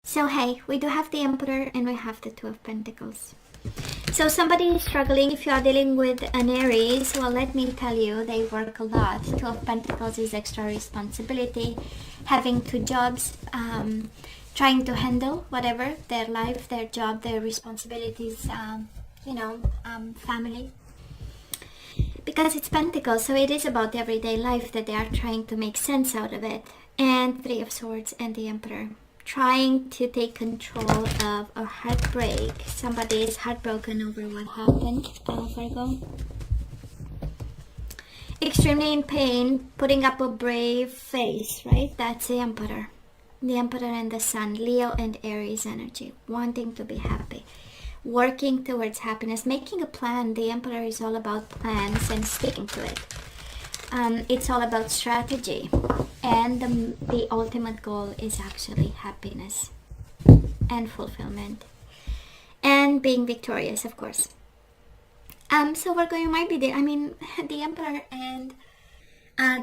So hey, we do have the Emperor and we have the Two of Pentacles. So somebody is struggling. If you are dealing with an Aries, well, let me tell you, they work a lot. Two of Pentacles is extra responsibility, having two jobs, trying to handle whatever, their life, their job, their responsibilities, family. Because it's Pentacles, so it is about everyday life that they are trying to make sense out of it. And Three of Swords and the Emperor. Trying to take control of a heartbreak. Somebody is heartbroken over what happened, Virgo. Extremely in pain, putting up a brave face, right? That's the Emperor. The Emperor and the Sun, Leo and Aries energy, wanting to be happy, working towards happiness, making a plan. The Emperor is all about plans and sticking to it. It's all about strategy, and the ultimate goal is actually happiness and fulfillment and being victorious, of course. So Virgo, you might be there. The Emperor and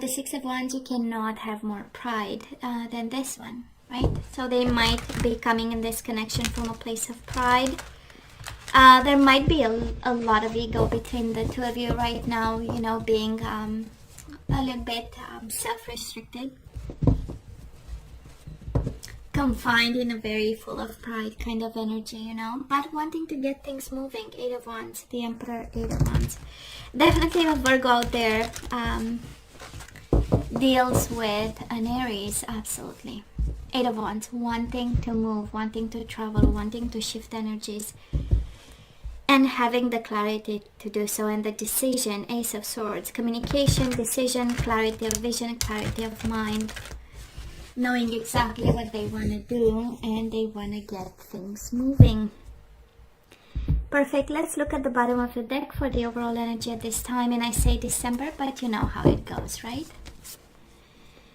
the Six of Wands, you cannot have more pride than this one, right? So they might be coming in this connection from a place of pride. There might be a lot of ego between the two of you right now, being a little bit self-restricted, confined in a very full of pride kind of energy, but wanting to get things moving. Eight of Wands, the Emperor, Eight of Wands. Definitely a Virgo out there deals with an Aries, absolutely. Eight of Wands, wanting to move, wanting to travel, wanting to shift energies, and having the clarity to do so, and the decision. Ace of Swords, communication, decision, clarity of vision, clarity of mind, knowing exactly what they want to do, and they want to get things moving. Perfect. Let's look at the bottom of the deck for the overall energy at this time. And I say December, but you know how it goes, right?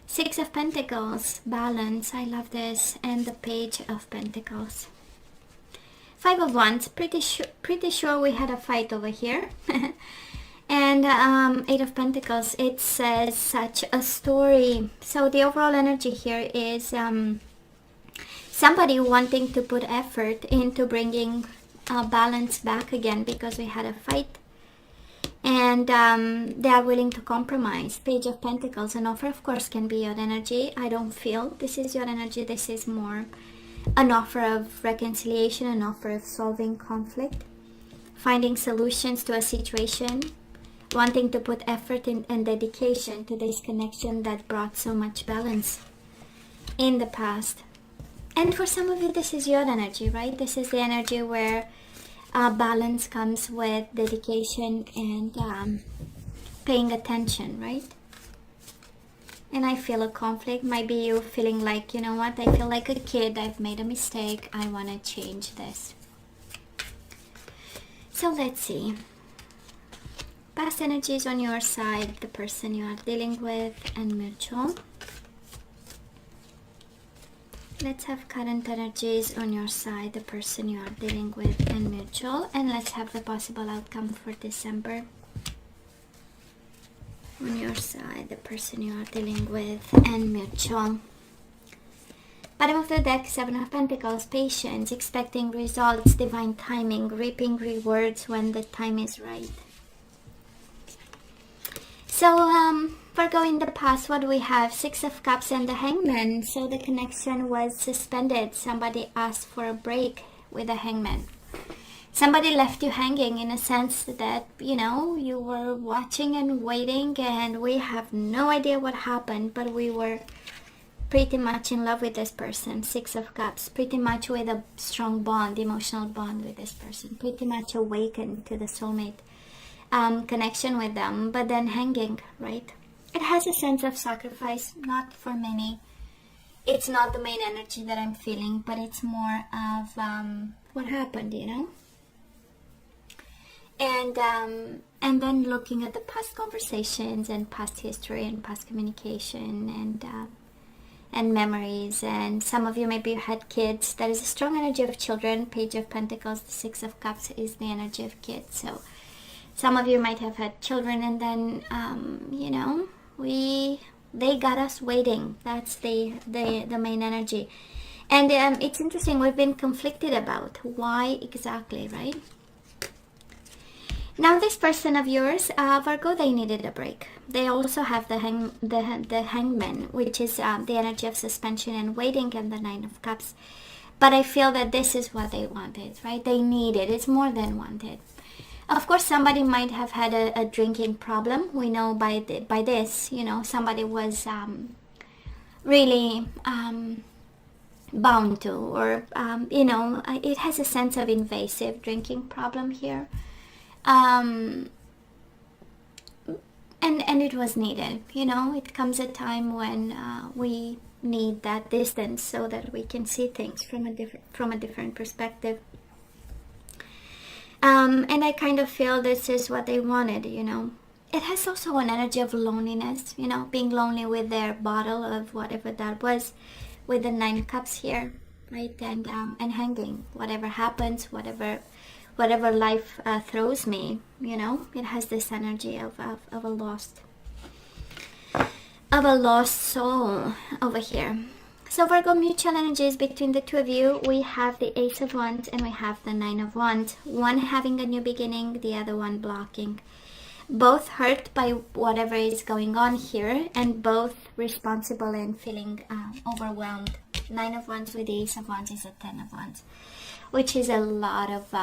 Six of Pentacles, balance, I love this, and the Page of Pentacles. Five of Wands, pretty sure we had a fight over here. And Eight of Pentacles, it says such a story. So the overall energy here is somebody wanting to put effort into bringing balance back again, because we had a fight. And they are willing to compromise. Page of Pentacles, an offer, of course, can be your energy. I don't feel this is your energy. This is more an offer of reconciliation, an offer of solving conflict, finding solutions to a situation, wanting to put effort in and dedication to this connection that brought so much balance in the past. And for some of you, this is your energy, right? This is the energy where balance comes with dedication and paying attention, right? And I feel a conflict. Might be you feeling like, you know what, I feel like a kid, I've made a mistake, I want to change this. So let's see. Past energies on your side, the person you are dealing with, and mutual. Let's have current energies on your side, the person you are dealing with, and mutual. And let's have the possible outcome for December. On your side, the person you are dealing with, and mutual. Bottom of the deck, Seven of Pentacles, patience, expecting results, divine timing, reaping rewards when the time is right. So, Virgo, in the past, what do we have? Six of Cups and the Hangman. So the connection was suspended. Somebody asked for a break with the Hangman. Somebody left you hanging, in a sense that, you were watching and waiting, and we have no idea what happened, but we were pretty much in love with this person. Six of Cups, pretty much with a strong bond, emotional bond with this person, pretty much awakened to the soulmate connection with them, but then hanging, right? It has a sense of sacrifice, not for many. It's not the main energy that I'm feeling, but it's more of what happened, And then looking at the past conversations and past history and past communication and memories. And some of you maybe had kids. There is a strong energy of children. Page of Pentacles, the Six of Cups is the energy of kids. So some of you might have had children, and then they got us waiting. That's the main energy. And it's interesting, we've been conflicted about why exactly, right? Now this person of yours, Virgo, they needed a break. They also have the hangman, which is the energy of suspension and waiting, and the Nine of Cups. But I feel that this is what they wanted, right? They needed. It's more than wanted. Of course, somebody might have had a drinking problem. We know by this, you know, somebody was really bound to, or you know, it has a sense of invasive drinking problem here. And it was needed, you know. It comes a time when we need that distance so that we can see things from a different perspective. And I kind of feel this is what they wanted, you know. It has also an energy of loneliness, you know, being lonely with their bottle of whatever that was, with the Nine Cups here, right? And hanging, whatever happens, whatever life throws me, you know. It has this energy of a lost soul over here. So Virgo, mutual energies between the two of you. We have the Ace of Wands and we have the Nine of Wands. One having a new beginning, the other one blocking. Both hurt by whatever is going on here, and both responsible and feeling overwhelmed. Nine of Wands with the Ace of Wands is a Ten of Wands, which is a lot of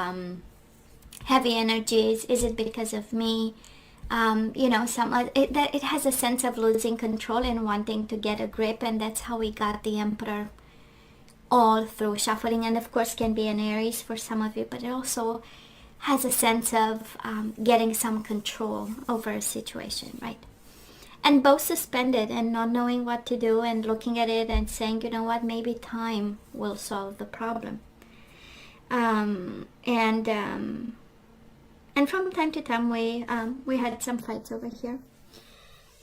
heavy energies. Is it because of me? You know, it has a sense of losing control and wanting to get a grip, and that's how we got the Emperor all through shuffling. And of course can be an Aries for some of you, but it also has a sense of getting some control over a situation, right? And both suspended and not knowing what to do, and looking at it and saying, you know what, maybe time will solve the problem. And from time to time we had some fights over here,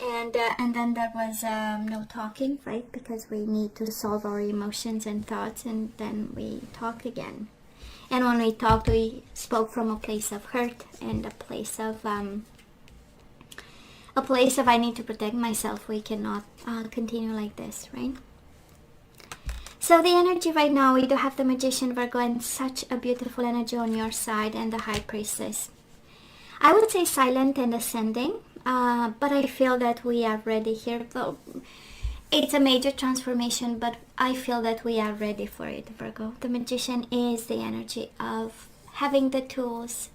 and then there was no talking, right? Because we need to solve our emotions and thoughts, and then we talk again. And when we talked, we spoke from a place of hurt and a place of I need to protect myself. We cannot continue like this, right? So the energy right now, we do have the Magician, Virgo, and such a beautiful energy on your side, and the High Priestess. I would say silent and ascending, but I feel that we are ready here. Though it's a major transformation, but I feel that we are ready for it, Virgo. The Magician is the energy of having the tools,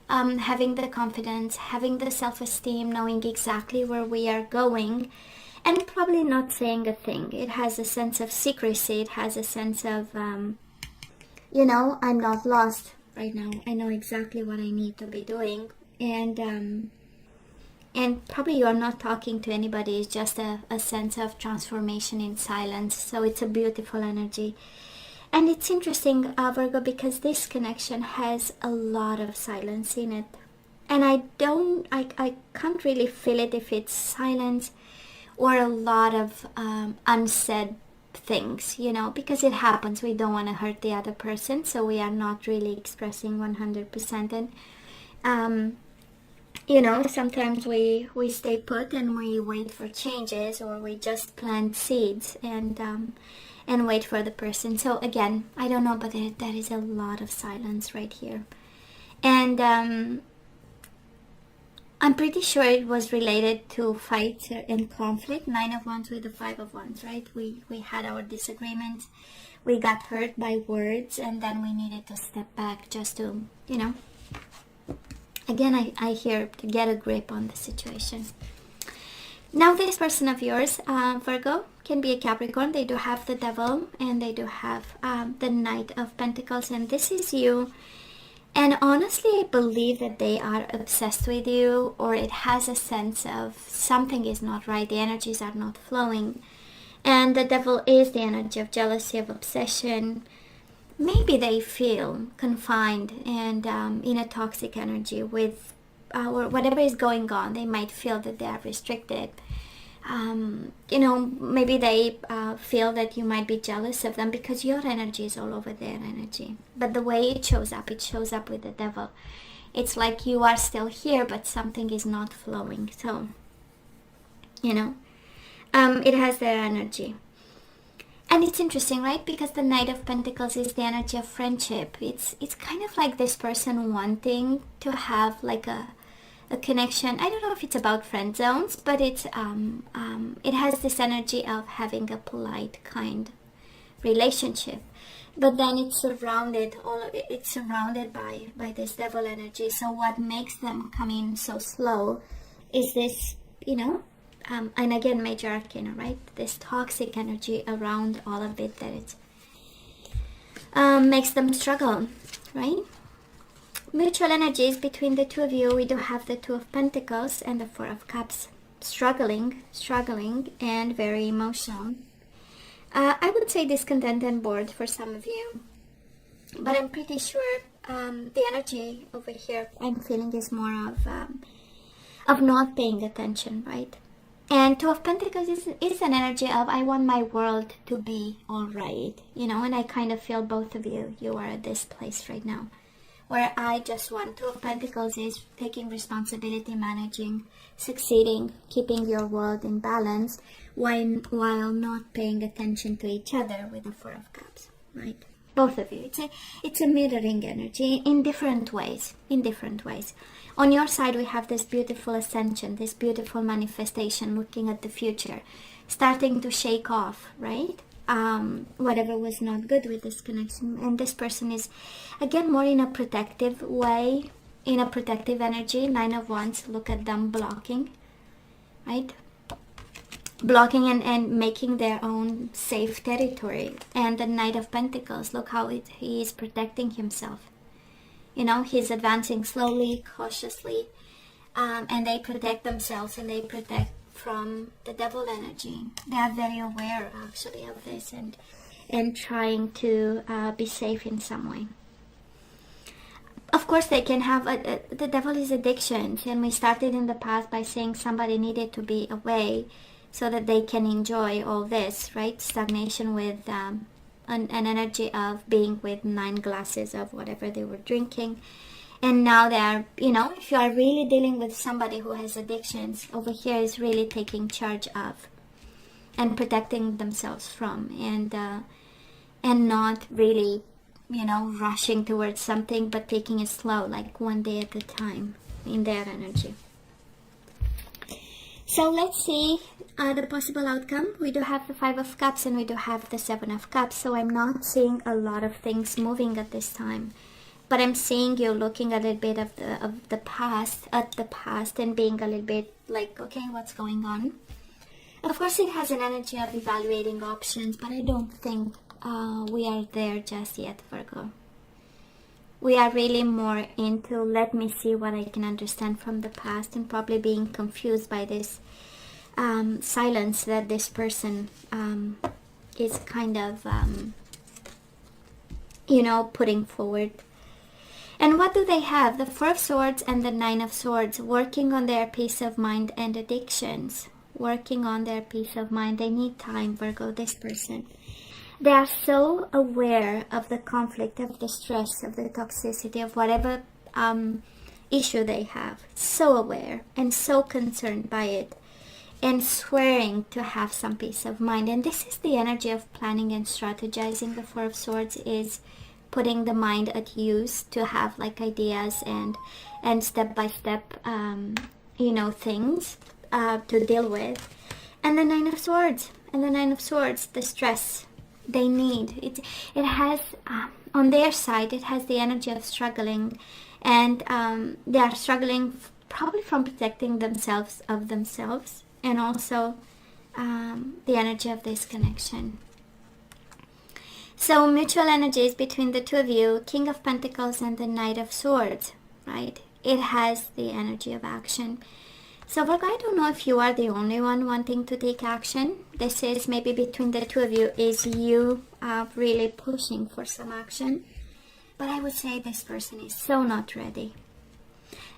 having the confidence, having the self-esteem, knowing exactly where we are going, and probably not saying a thing. It has a sense of secrecy. It has a sense of, you know, I'm not lost right now. I know exactly what I need to be doing. And probably you're not talking to anybody. It's just a sense of transformation in silence. So it's a beautiful energy. And it's interesting, Virgo, because this connection has a lot of silence in it. And I can't really feel it if it's silence or a lot of unsaid things, you know, because it happens. We don't want to hurt the other person, so we are not really expressing 100%. And you know, sometimes we stay put and we wait for changes, or we just plant seeds and wait for the person. So again, I don't know, but there is a lot of silence right here. And I'm pretty sure it was related to fight and conflict. Nine of Wands with the Five of Wands, right? We had our disagreements. We got hurt by words, and then we needed to step back just to, you know, again, I hear to get a grip on the situation. Now this person of yours, Virgo, can be a Capricorn. They do have the Devil, and they do have the Knight of Pentacles, and this is you. And honestly, I believe that they are obsessed with you, or it has a sense of something is not right. The energies are not flowing. And the Devil is the energy of jealousy, of obsession. Maybe they feel confined and in a toxic energy with or whatever is going on. They might feel that they are restricted. You know, maybe they feel that you might be jealous of them because your energy is all over their energy. But the way it shows up with the Devil. It's like you are still here, but something is not flowing. So, you know, it has their energy. And it's interesting, right? Because the Knight of Pentacles is the energy of friendship. It's kind of like this person wanting to have like a connection. I don't know if it's about friend zones, but it has this energy of having a polite, kind relationship. But then it's surrounded, it's surrounded by this devil energy. So what makes them come in so slow is this, and again, major arcana, right? This toxic energy around all of it that it makes them struggle, right? Mutual energies between the two of you, we do have the Two of Pentacles and the Four of Cups. Struggling, and very emotional. I would say discontent and bored for some of you. But I'm pretty sure the energy over here I'm feeling is more of not paying attention, right? And Two of Pentacles is an energy of I want my world to be all right, and I kind of feel both of you are at this place right now, where I just want. Two of Pentacles is taking responsibility, managing, succeeding, keeping your world in balance, while not paying attention to each other with the Four of Cups, right? Both of you. It's a mirroring energy in different ways. On your side, we have this beautiful ascension, this beautiful manifestation, looking at the future, starting to shake off, right? Whatever was not good with this connection. And this person is, again, more in a protective way, in a protective energy. Nine of Wands, look at them blocking, right? Blocking and making their own safe territory. And the Knight of Pentacles, look how he is protecting himself. He's advancing slowly, cautiously, and they protect themselves, and they protect from the devil energy. They are very aware, actually, of this, and trying to be safe in some way. Of course, they can have the devil is addictions, and we started in the past by saying somebody needed to be away so that they can enjoy all this, right? Stagnation with an energy of being with 9 glasses of whatever they were drinking. And now they are, if you are really dealing with somebody who has addictions, over here is really taking charge of and protecting themselves from, and not really, rushing towards something, but taking it slow, like one day at a time in their energy. So let's see the possible outcome. We do have the Five of Cups and we do have the Seven of Cups. So I'm not seeing a lot of things moving at this time. But I'm seeing you looking a little bit of the past, and being a little bit like, okay, what's going on? Of course, it has an energy of evaluating options, but I don't think we are there just yet, Virgo. We are really more into, let me see what I can understand from the past, and probably being confused by this silence that this person is kind of, putting forward. And what do they have? The Four of Swords and the Nine of Swords, working on their peace of mind and addictions. Working on their peace of mind. They need time, Virgo, this person. They are so aware of the conflict, of the stress, of the toxicity, of whatever issue they have. So aware and so concerned by it, and swearing to have some peace of mind. And this is the energy of planning and strategizing. The Four of Swords is putting the mind at use to have like ideas and step-by-step things to deal with. And the Nine of Swords, the stress they need. It has on their side, it has the energy of struggling, and they are struggling probably from protecting themselves, and also the energy of this connection. So mutual energies between the two of you, King of Pentacles and the Knight of Swords, right? It has the energy of action. So Virgo, I don't know if you are the only one wanting to take action. This is maybe between the two of you, is you really pushing for some action. But I would say this person is so not ready.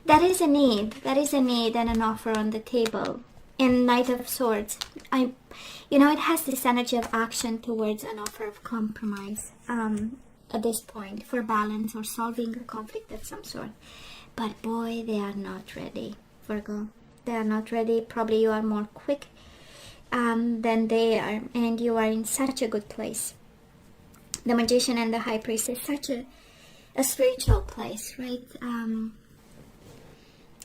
That is a need and an offer on the table. In Knight of Swords, it has this energy of action towards an offer of compromise at this point, for balance or solving a conflict of some sort. But boy, they are not ready, Virgo. They are not ready. Probably you are more quick than they are, and you are in such a good place. The Magician and the High Priest is such a spiritual place, right?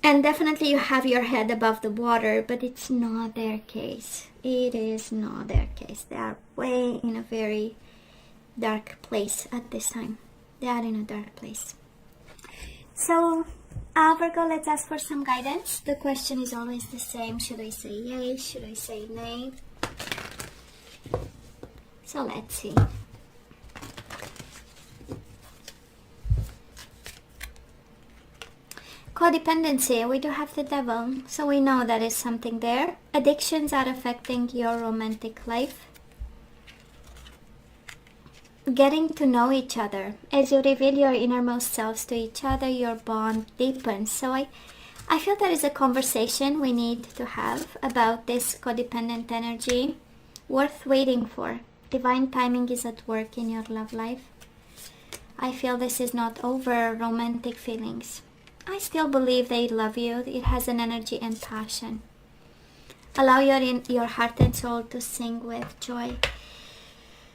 And definitely you have your head above the water, but it's not their case. It is not their case. They are way in a very dark place at this time. They are in a dark place. So, Virgo, let's ask for some guidance. The question is always the same. Should I say yay? Should I say nay? So let's see. Codependency, we do have the Devil, so we know that is something there. Addictions are affecting your romantic life. Getting to know each other. As you reveal your innermost selves to each other, your bond deepens. So I feel there is a conversation we need to have about this codependent energy, worth waiting for. Divine timing is at work in your love life. I feel this is not over romantic feelings. I still believe they love you. It has an energy and passion. Allow your heart and soul to sing with joy.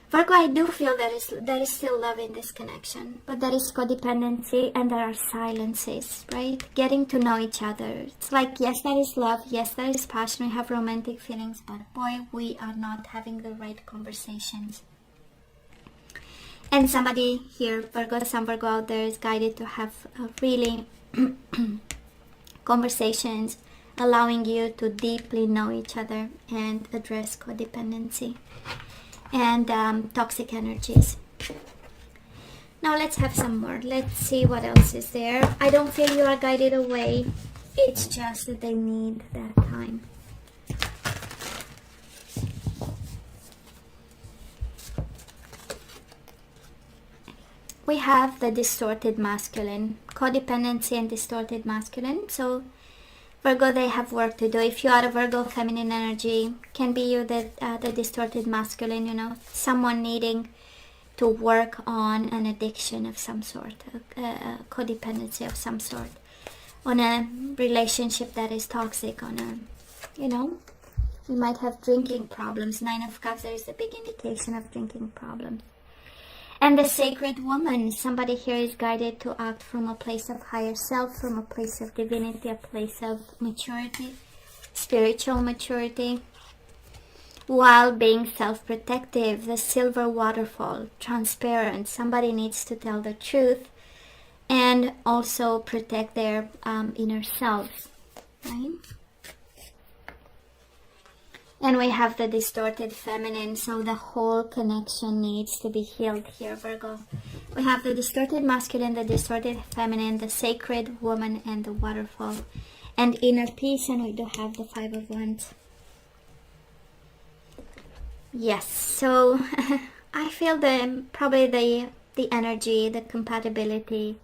Virgo, I do feel there is still love in this connection, but there is codependency and there are silences, right? Getting to know each other. It's like, yes, there is love, yes, there is passion, we have romantic feelings, but boy, we are not having the right conversations. And somebody here, some Virgo out there is guided to have really conversations, allowing you to deeply know each other and address codependency and toxic energies. Now let's have some more. Let's see what else is there. I don't feel you are guided away. It's just that they need that time. We have the distorted masculine, codependency and distorted masculine. So Virgo, they have work to do. If you are a Virgo feminine energy, can be you the distorted masculine, you know, someone needing to work on an addiction of some sort, a codependency of some sort, on a relationship that is toxic, on a, you know, you might have drinking problems. 9 of Cups, there is a big indication of drinking problems. And the sacred woman, somebody here is guided to act from a place of higher self, from a place of divinity, a place of maturity, spiritual maturity, while being self-protective. The silver waterfall, transparent. Somebody needs to tell the truth and also protect their inner selves, right? And we have the distorted feminine, so the whole connection needs to be healed here, Virgo. We have the distorted masculine, the distorted feminine, the sacred woman, and the waterfall. And inner peace, and we do have the 5 of Wands. Yes, so I feel probably the energy, the compatibility,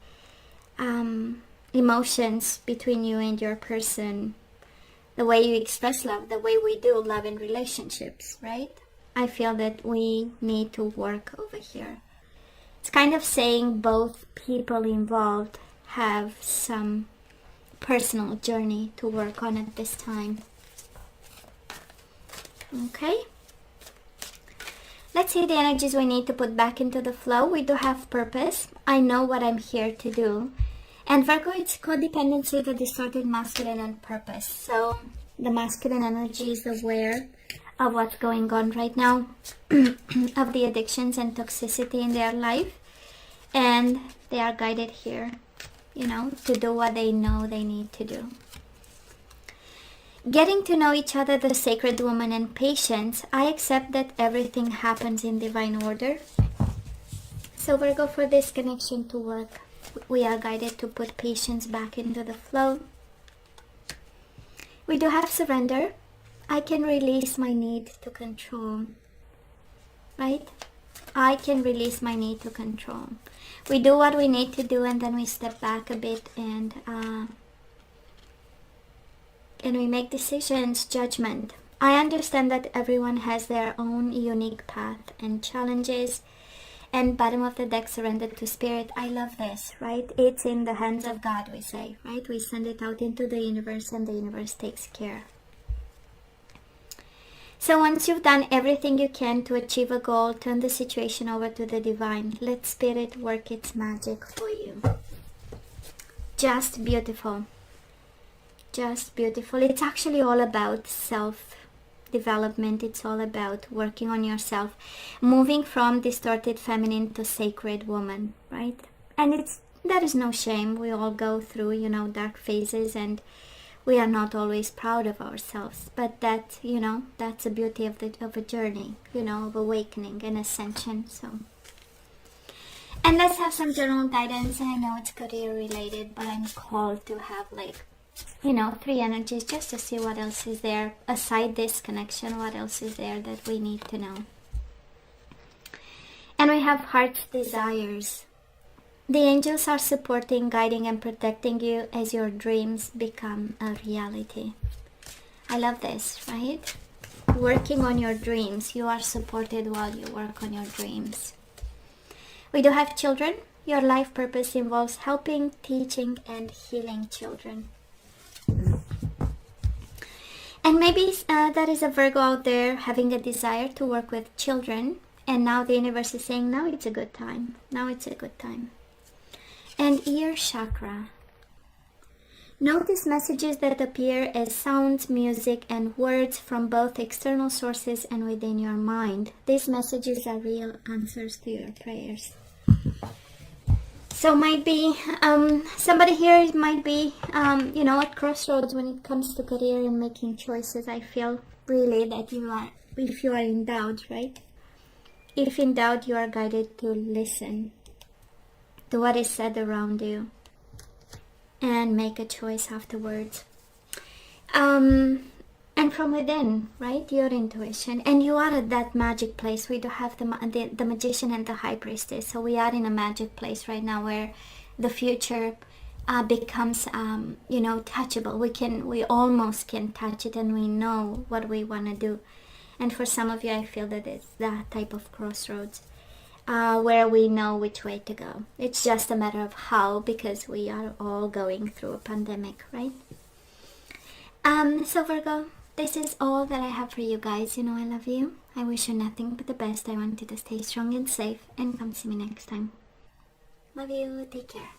emotions between you and your person, the way you express love, the way we do love in relationships, right? I feel that we need to work over here. It's kind of saying both people involved have some personal journey to work on at this time. Okay? Let's see the energies we need to put back into the flow. We do have purpose. I know what I'm here to do. And Virgo, it's codependency, the distorted masculine, and purpose. So the masculine energy is aware of what's going on right now, of the addictions and toxicity in their life. And they are guided here, you know, to do what they know they need to do. Getting to know each other, the sacred woman, and patience. I accept that everything happens in divine order. So Virgo, for this connection to work, we are guided to put patience back into the flow. We do have surrender. I can release my need to control, right? I can release my need to control. We do what we need to do, and then we step back a bit and we make decisions, judgment. I understand that everyone has their own unique path and challenges. And bottom of the deck, surrendered to spirit. I love this, right? It's in the hands of God, we say, right? We send it out into the universe and the universe takes care. So once you've done everything you can to achieve a goal, turn the situation over to the divine. Let spirit work its magic for you. Just beautiful. Just beautiful. It's actually all about self-development. It's all about working on yourself, moving from distorted feminine to sacred woman, right? And there is no shame. We all go through, you know, dark phases, and we are not always proud of ourselves. But that, you know, that's the beauty of a journey, you know, of awakening and ascension. So, and let's have some general guidance. I know it's career related, but I'm called to have, like, you know, 3 energies just to see what else is there aside this connection. What else is there that we need to know? And we have heart's desires. The angels are supporting, guiding, and protecting you as your dreams become a reality. I love this, right? Working on your dreams. You are supported while you work on your dreams. We do have children. Your life purpose involves helping, teaching, and healing children. And maybe there is a Virgo out there having a desire to work with children. And now the universe is saying, now it's a good time. Now it's a good time. And ear chakra. Notice messages that appear as sounds, music, and words from both external sources and within your mind. These messages are real answers to your prayers. So might be, somebody here might be, you know, at crossroads when it comes to career and making choices. I feel really that you are, if you are in doubt, right? If in doubt, you are guided to listen to what is said around you and make a choice afterwards. And from within, right? Your intuition. And you are at that magic place. We do have the magician and the high priestess. So we are in a magic place right now where the future becomes, you know, touchable. We almost can touch it, and we know what we want to do. And for some of you, I feel that it's that type of crossroads where we know which way to go. It's just a matter of how, because we are all going through a pandemic, right? So Virgo, this is all that I have for you guys. You know I love you. I wish you nothing but the best. I want you to stay strong and safe, and come see me next time. Love you. Take care.